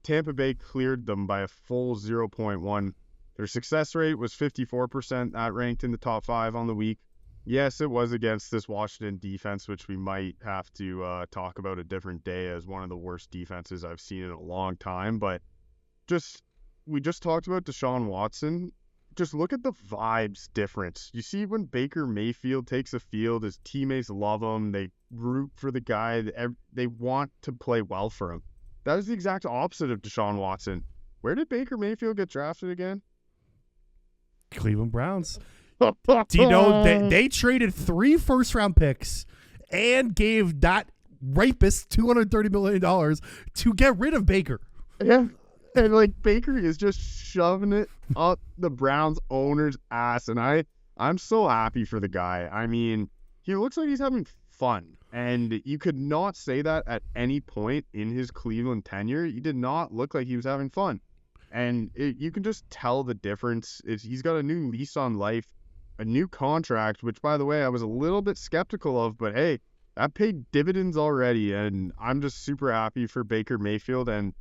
Tampa Bay cleared them by a full 0.1. Their success rate was 54%. That ranked in the top 5 on the week. Yes, it was against this Washington defense, which we might have to talk about a different day as one of the worst defenses I've seen in a long time. But we just talked about Deshaun Watson. Just look at the vibes difference. You see when Baker Mayfield takes a field, his teammates love him. They root for the guy. They want to play well for him. That is the exact opposite of Deshaun Watson. Where did Baker Mayfield get drafted again? Cleveland Browns. Do you know they traded 3 first-round picks and gave that rapist $230 million to get rid of Baker? Yeah. And, like, Baker is just shoving it up the Browns owner's ass. And I'm so happy for the guy. I mean, he looks like he's having fun. And you could not say that at any point in his Cleveland tenure. He did not look like he was having fun. And you can just tell the difference. He's got a new lease on life, a new contract, which, by the way, I was a little bit skeptical of. But, hey, that paid dividends already. And I'm just super happy for Baker Mayfield. And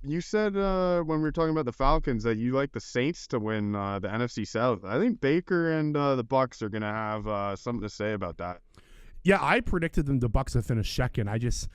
you said when we were talking about the Falcons that you like the Saints to win the NFC South. I think Baker and the Bucs are going to have something to say about that. Yeah, I predicted the Bucs to finish second. I just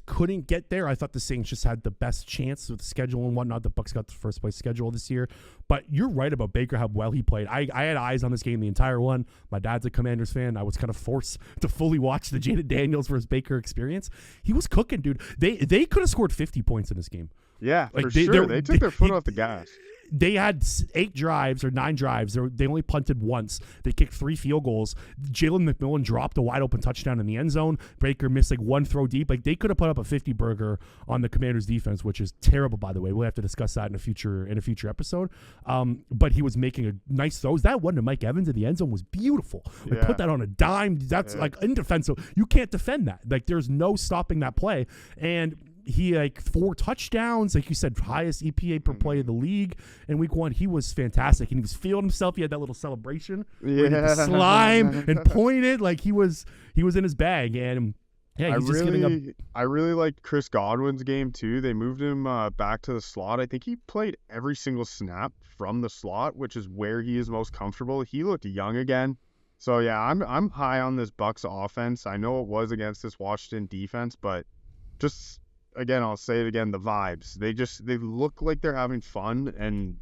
couldn't get there. I thought the Saints just had the best chance with the schedule and whatnot. The Bucs got the first place schedule this year. But you're right about Baker, how well he played. I had eyes on this game the entire one. My dad's a Commanders fan. I was kind of forced to fully watch the Jaden Daniels versus Baker experience. He was cooking, dude. They could have scored 50 points in this game. Yeah, like, for sure. They took their foot off the gas. They had 8 drives or 9 drives. They only punted once. They kicked 3 field goals. Jalen McMillan dropped a wide open touchdown in the end zone. Baker missed like 1 throw deep. Like, they could have put up a 50 burger on the Commanders defense, which is terrible, by the way. We'll have to discuss that in a future episode. But he was making a nice throws. That one to Mike Evans in the end zone was beautiful. Like, put that on a dime. That's like indefensible. You can't defend that. Like, there's no stopping that play. And he, like, 4 touchdowns, like you said, highest EPA per play in the league in week 1. He was fantastic, and he was feeling himself. He had that little celebration where he did the slime and pointed like he was in his bag. And yeah, he's just getting up. I really liked Chris Godwin's game too. They moved him back to the slot. I think he played every single snap from the slot, which is where he is most comfortable. He looked young again. So yeah, I'm high on this Bucs offense. I know it was against this Washington defense, but just, again, I'll say it again, the vibes. They look like they're having fun, and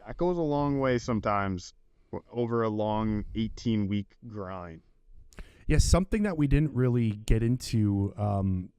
that goes a long way sometimes over a long 18-week grind. Yes, something that we didn't really get into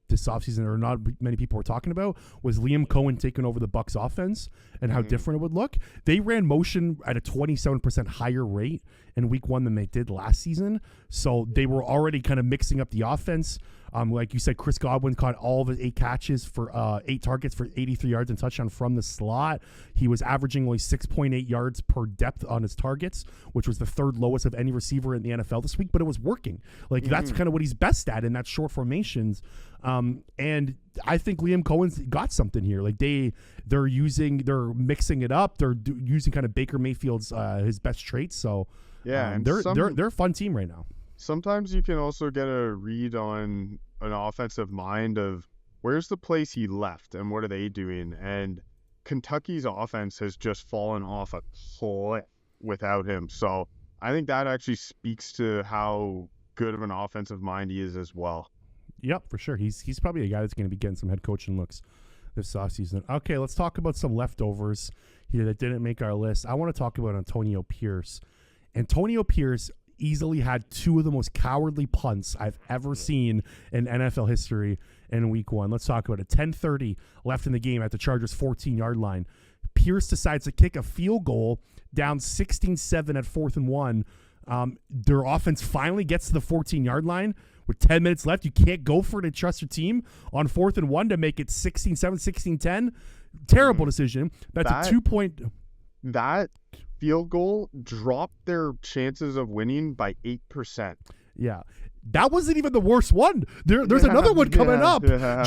this offseason, or not many people were talking about, was Liam Cohen taking over the Bucs offense and how different it would look. They ran motion at a 27% higher rate in week 1 than they did last season. So they were already kind of mixing up the offense. Like you said, Chris Godwin caught all of his 8 catches for 8 targets for 83 yards and touchdown from the slot. He was averaging only 6.8 yards per depth on his targets, which was the 3rd lowest of any receiver in the NFL this week, but it was working. Like, that's kind of what he's best at in that short formations. And I think Liam Cohen's got something here. Like, they're mixing it up. They're using kind of Baker Mayfield's his best traits. So yeah, and they're a fun team right now. Sometimes you can also get a read on an offensive mind of where's the place he left and what are they doing. And Kentucky's offense has just fallen off a cliff without him. So I think that actually speaks to how good of an offensive mind he is as well. Yep, for sure. He's probably a guy that's going to be getting some head coaching looks this offseason. Okay, let's talk about some leftovers here that didn't make our list. I want to talk about Antonio Pierce. Antonio Pierce easily had two of the most cowardly punts I've ever seen in NFL history in week one. Let's talk about it. 10:30 left in the game at the Chargers' 14-yard line. Pierce decides to kick a field goal down 16-7 at 4th and 1. Their offense finally gets to the 14-yard line with 10 minutes left. You can't go for it and trust your team on 4th and 1 to make it 16-7, 16-10. Terrible decision. That's a 2-point. That field goal dropped their chances of winning by 8%. Yeah. That wasn't even the worst one. There's another one coming up. Yeah.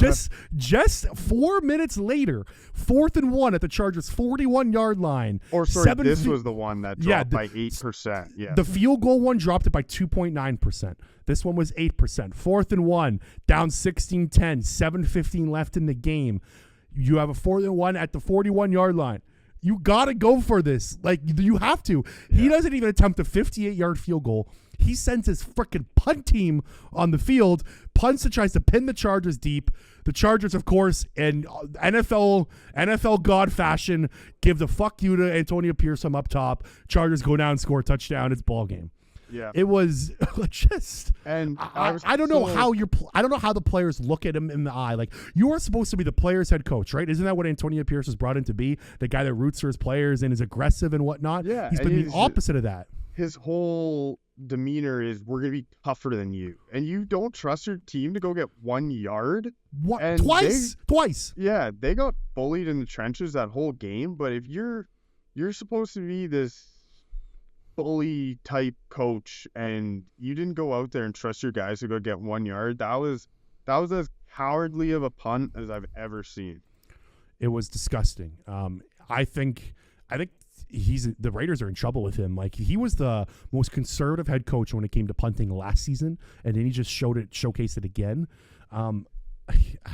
Just 4 minutes later, 4th and 1 at the Chargers' 41-yard line. Or sorry, this was the one that dropped by 8%. Yeah. The field goal one dropped it by 2.9%. This one was 8%. 4th and 1, down 16-10, 7:15 left in the game. You have a 4th and 1 at the 41-yard line. You got to go for this. Like, you have to. Yeah. He doesn't even attempt a 58-yard field goal. He sends his freaking punt team on the field, punts and tries to pin the Chargers deep. The Chargers, of course, in NFL God fashion, give the fuck you to Antonio Pierce from up top. Chargers go down, score a touchdown. It's ball game. Yeah, it was just, and I don't know how I don't know how the players look at him in the eye. Like, you are supposed to be the player's head coach, right? Isn't that what Antonio Pierce was brought in to be? The guy that roots for his players and is aggressive and whatnot. Yeah, he's been the opposite of that. His whole demeanor is, we're gonna be tougher than you, and you don't trust your team to go get 1 yard. What? Twice. Yeah, they got bullied in the trenches that whole game. But if you're supposed to be this bully type coach and you didn't go out there and trust your guys to go get 1 yard, that was as cowardly of a punt as I've ever seen. It was disgusting. I think the Raiders are in trouble with him. Like, he was the most conservative head coach when it came to punting last season, and then he just showcased it again.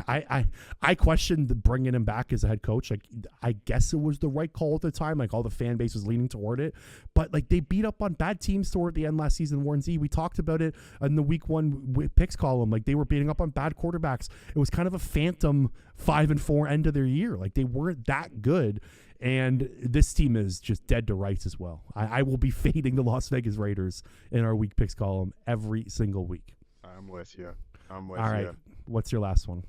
I questioned bringing him back as a head coach. Like, I guess it was the right call at the time. Like, all the fan base was leaning toward it, but like, they beat up on bad teams toward the end last season. Warren Z, we talked about it in the week 1 picks column. Like, they were beating up on bad quarterbacks. It was kind of a phantom 5-4 end of their year. Like, they weren't that good. And this team is just dead to rights as well. I will be fading the Las Vegas Raiders in our week picks column every single week. I'm with you. All right. What's your last one?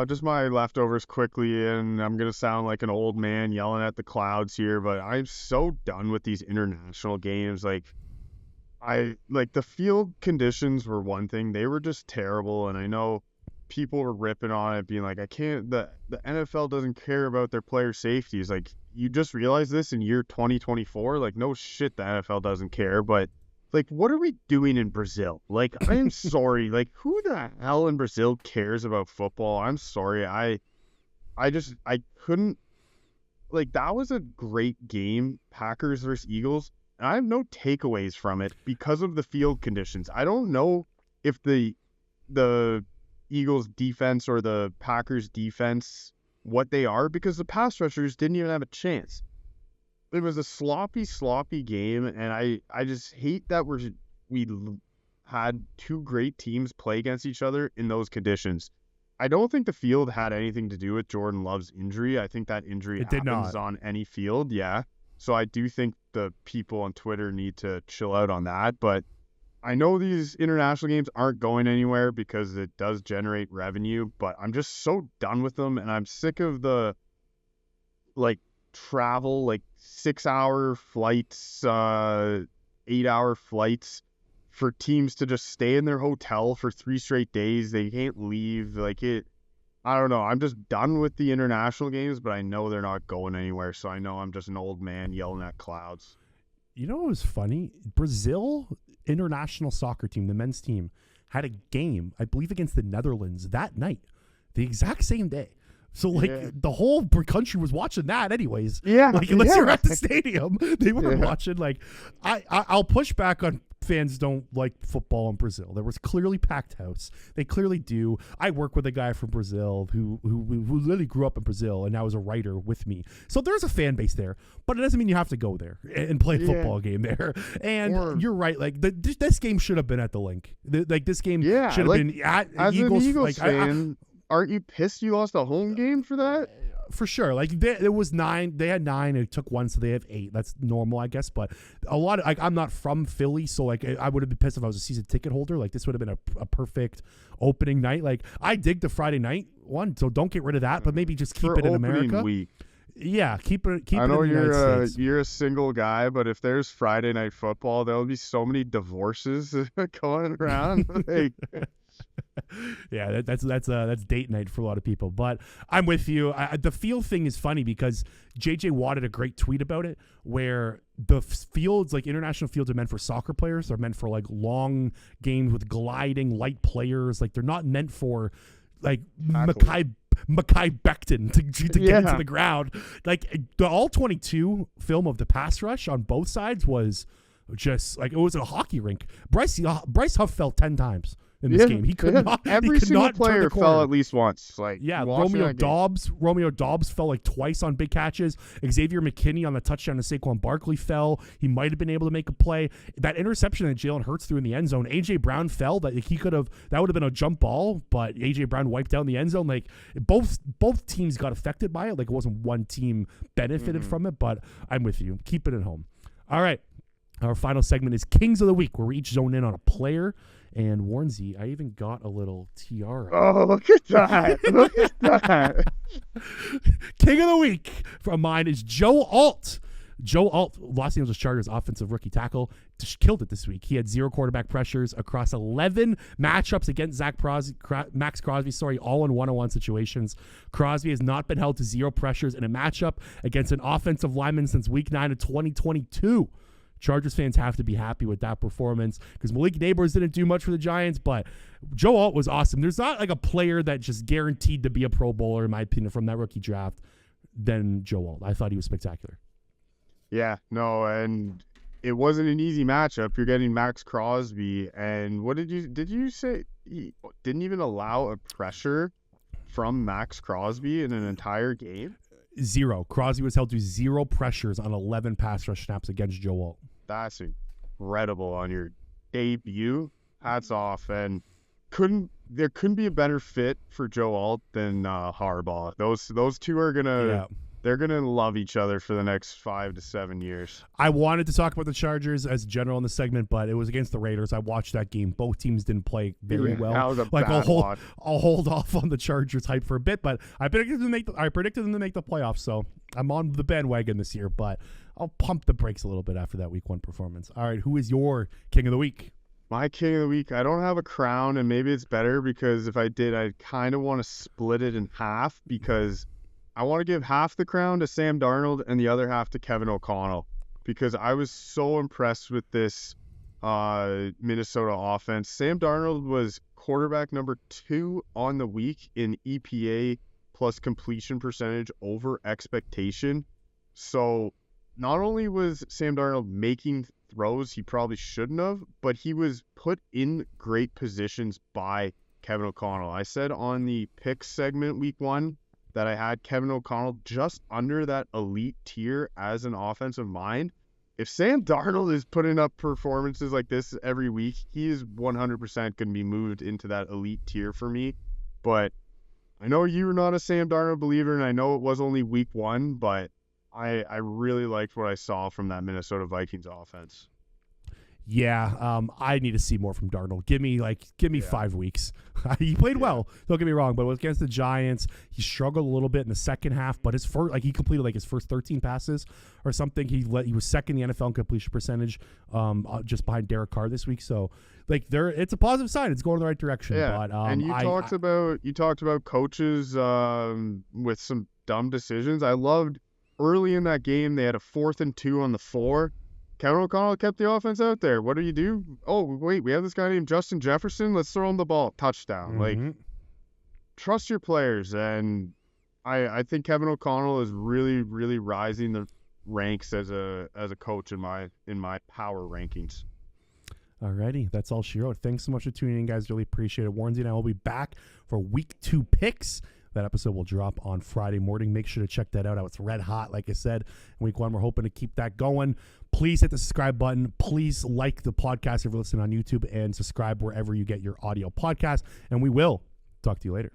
Just my leftovers quickly, and I'm going to sound like an old man yelling at the clouds here, but I'm so done with these international games. Like, the field conditions were one thing. They were just terrible, and I know people were ripping on it, being like, the NFL doesn't care about their player safeties. Like, you just realize this in year 2024? Like, no shit, the NFL doesn't care, but like, what are we doing in Brazil? Like, I'm sorry. Like, who the hell in Brazil cares about football? I'm sorry. I couldn't. Like, that was a great game, Packers versus Eagles. And I have no takeaways from it because of the field conditions. I don't know if the Eagles defense or the Packers defense, what they are, because the pass rushers didn't even have a chance. It was a sloppy game, and I just hate that we had two great teams play against each other in those conditions. I don't think the field had anything to do with Jordan Love's injury. I think that injury happens on any field, yeah. So I do think the people on Twitter need to chill out on that. But I know these international games aren't going anywhere because it does generate revenue, but I'm just so done with them, and I'm sick of the, travel, 6-hour flights, 8-hour flights for teams to just stay in their hotel for 3 straight days. They can't leave. I don't know. I'm just done with the international games, but I know they're not going anywhere. So I know I'm just an old man yelling at clouds. You know what was funny? Brazil international soccer team, the men's team, had a game, I believe, against the Netherlands that night, the exact same day. So, the whole country was watching that anyways. Yeah. Unless you're at the stadium, they were watching. I'll push back on fans don't like football in Brazil. There was clearly packed house. They clearly do. I work with a guy from Brazil who literally grew up in Brazil and now is a writer with me. So there's a fan base there, but it doesn't mean you have to go there and play a football game there. And you're right. Like this game should have been at the link. This game should have been at as Eagles. An Eagles fan, aren't you pissed you lost a home game for that? For sure. Like it was 9. They had 9. It took 1, so they have 8. That's normal, I guess. But a lot of I'm not from Philly, so like I would have been pissed if I was a season ticket holder. Like this would have been a perfect opening night. Like I dig the Friday night one, so don't get rid of that. But maybe just keep it in America. Week. Yeah, keep it. I know in the United States. You're a single guy, but if there's Friday night football, there'll be so many divorces going around. Like, yeah, that's date night for a lot of people. But I'm with you. The field thing is funny because JJ Watt had a great tweet about it, where the fields, like international fields, are meant for soccer players. They're meant for like long games with gliding light players. Like they're not meant for like Mackay Becton to get into the ground. Like the all-22 film of the pass rush on both sides was just like it was a hockey rink. Bryce Huff fell 10 times in this game. He could not. Every single player fell at least once. Like Romeo Dobbs fell like twice on big catches. Xavier McKinney on the touchdown to Saquon Barkley fell. He might have been able to make a play. That interception that Jalen Hurts threw in the end zone. AJ Brown fell. That would have been a jump ball, but AJ Brown wiped out in the end zone. Like both teams got affected by it. Like it wasn't one team benefited from it. But I'm with you. Keep it at home. All right. Our final segment is Kings of the Week, where we each zone in on a player. And Warnsey, I even got a little tiara. Oh, look at that. Look at that. King of the Week from mine is Joe Alt. Joe Alt, Los Angeles Chargers offensive rookie tackle, just killed it this week. He had 0 quarterback pressures across 11 matchups against Max Crosby, all in one-on-one situations. Crosby has not been held to 0 pressures in a matchup against an offensive lineman since week 9 of 2022. Chargers fans have to be happy with that performance because Malik Neighbors didn't do much for the Giants, but Joe Alt was awesome. There's not like a player that just guaranteed to be a Pro Bowler, in my opinion, from that rookie draft than Joe Alt. I thought he was spectacular. Yeah, no, and it wasn't an easy matchup. You're getting Max Crosby, and what did you say? He didn't even allow a pressure from Max Crosby in an entire game? 0. Crosby was held to 0 pressures on 11 pass rush snaps against Joe Alt. That's incredible on your debut. Hats off. And there couldn't be a better fit for Joe Alt than Harbaugh. Those two are they're gonna love each other for the next 5 to 7 years. I wanted to talk about the Chargers as general in the segment, but it was against the Raiders. I watched that game. Both teams didn't play very well. That was a like bad watch. I'll hold off on the Chargers hype for a bit, but I predicted them to make the playoffs, so I'm on the bandwagon this year. But I'll pump the brakes a little bit after that Week 1 performance. All right, who is your King of the Week? My King of the Week, I don't have a crown, and maybe it's better because if I did, I'd kind of want to split it in half because I want to give half the crown to Sam Darnold and the other half to Kevin O'Connell because I was so impressed with this Minnesota offense. Sam Darnold was quarterback number 2 on the week in EPA plus completion percentage over expectation. So not only was Sam Darnold making throws he probably shouldn't have, but he was put in great positions by Kevin O'Connell. I said on the picks segment week 1 that I had Kevin O'Connell just under that elite tier as an offensive mind. If Sam Darnold is putting up performances like this every week, he is 100% going to be moved into that elite tier for me. But I know you're not a Sam Darnold believer, and I know it was only week 1, but I really liked what I saw from that Minnesota Vikings offense. Yeah, I need to see more from Darnold. Give me 5 weeks. He played well. Don't get me wrong, but against the Giants, he struggled a little bit in the second half. But he completed his first 13 passes or something. He was second in the NFL in completion percentage, just behind Derek Carr this week. So it's a positive sign. It's going in the right direction. Yeah, but, and you talked about coaches with some dumb decisions. I loved early in that game they had a 4th and 2 on the 4. Kevin O'Connell kept the offense out there. What do? Oh, wait, we have this guy named Justin Jefferson. Let's throw him the ball. Touchdown. Mm-hmm. Trust your players. And I think Kevin O'Connell is really, really rising the ranks as a coach in my power rankings. Alrighty, that's all she wrote. Thanks so much for tuning in, guys. Really appreciate it. Warnsy and I will be back for week 2 picks. That episode will drop on Friday morning. Make sure to check that out. It's red hot, like I said. In week 1, we're hoping to keep that going. Please hit the subscribe button. Please like the podcast if you're listening on YouTube, and subscribe wherever you get your audio podcast. And we will talk to you later.